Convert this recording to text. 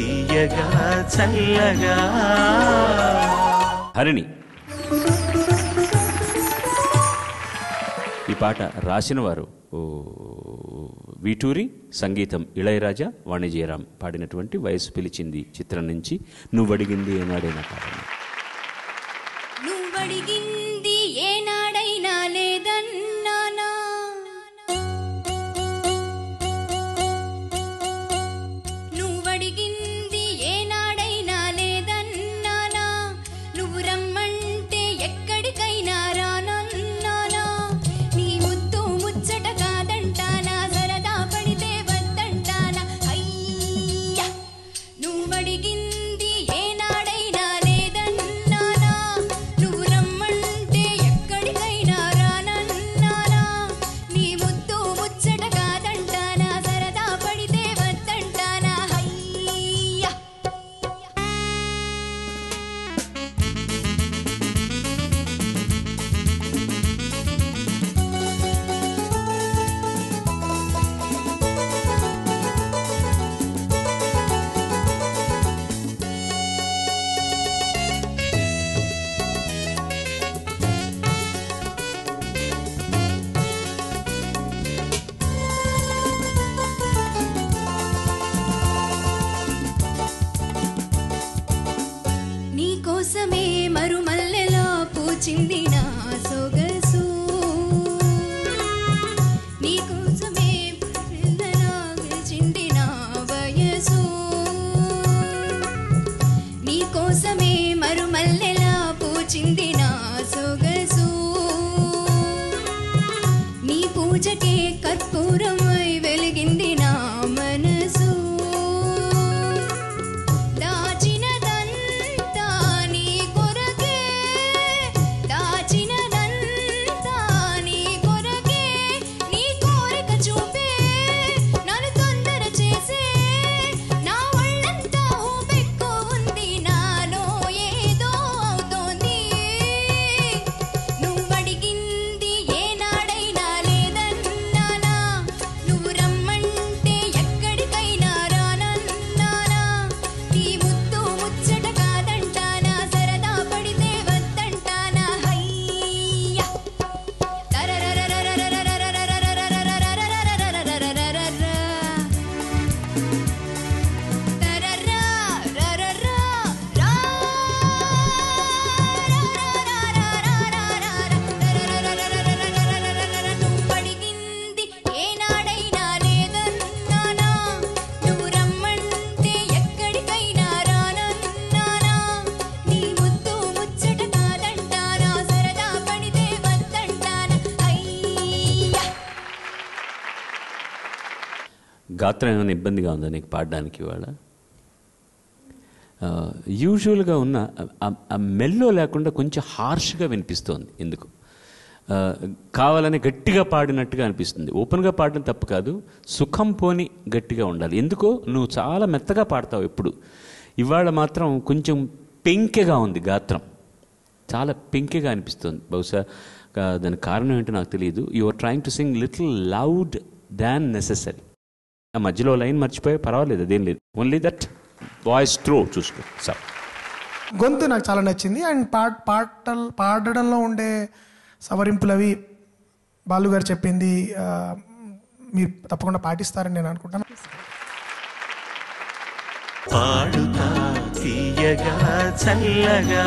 తీయగా చల్లగా. హరిణి, ఈ పాట రాసిన వారు వీటూరి, సంగీతం ఇళయరాజా, వాణిజ్యరామ్ పాడినటువంటి వయసు పిలిచింది చిత్రం నుంచి నువ్వడిగింది ఏనాడైనా పాట. నువ్వడిగింది ఏనాడైనా లేదన్నానా, నువ్వడిగింది ఏనాడైనా లేదన్నానా, నువ్వు రమ్మంటే ఎక్కడికైనా రానన్నానా, నీ ముద్దు ముచ్చట కాదంటానా, సరదా పడితే వద్దంటానా, అయ్యా నువ్వడిగింది ఏనాడైనా లేదన్నానా, నువ్వు రమ్మంటే ఎక్కడికైనా రానన్నానా, నీ ముద్దు ముచ్చట కాదంటానా, సరదా పడితే వద్దంటానా, అయ్యా. నీకోసమే మరుమల్లెలా పూచింది నా సొగసు, నీకోసమే పిల్లలా గెలిచింది నా వయసు, నీకోసమే మరుమల్లెలా పూచింది నా సొగసు, నీ పూజకే కర్పూరమై వెలిగింది నా మనసు, దాచినదంతా నీ కొరకే, దాచినదంతా నీ కొరకే, నీ కోరిక చూపే నన్ను తొందర చేసే, నా ఒళ్ళంతా ఊపెక్కు ఉంది, నాలో ఏదో అవుతోంది, నువ్వడిగింది ఏనాడైనా లేదన్నానా, నువ్వు రమ్మంటే ఎక్కడికైనా రానన్నానా, నీ ముద్దు ముచ్చట కాదంటానా, సరదా పడితే వద్దంటానా, అయ్యా. నువ్వడిగింది ఏనాడైనా లేదన్నానా, నువ్వు రమ్మంటే ఎక్కడికైనా రానన్నానా, నీ ముద్దు ముచ్చట కాదంటానా, సరదా పడితే వద్దంటానా, అయ్యా. గాత్రం ఏమైనా ఇబ్బందిగా ఉందా నీకు పాడడానికి ఇవాళ? యూజువల్గా ఉన్న ఆ మెల్లో లేకుండా కొంచెం హార్ష్గా వినిపిస్తోంది. ఎందుకు? కావాలని గట్టిగా పాడినట్టుగా అనిపిస్తుంది. ఓపెన్గా పాడడం తప్పు కాదు, సుఖం పోని గట్టిగా ఉండాలి. ఎందుకో నువ్వు చాలా మెత్తగా పాడతావు ఎప్పుడు, ఇవాళ మాత్రం కొంచెం పెంకెగా ఉంది గాత్రం, చాలా పెంకెగా అనిపిస్తుంది. బహుశా దానికి కారణం ఏంటో నాకు తెలియదు. You are trying to sing little loud than necessary. ఆ మధ్యలో లైన్ మర్చిపోయి పర్వాలేదు, అదేం లేదు. ఓన్లీ దట్ వాయిస్ త్రో చూసుకో సార్. గొంతు నాకు చాలా నచ్చింది. అండ్ పాడడంలో ఉండే సవరింపులు అవి బాలు గారు చెప్పింది మీరు తప్పకుండా పాటిస్తారని నేను అనుకుంటాను. పాడుతా తీయగా చల్లగా.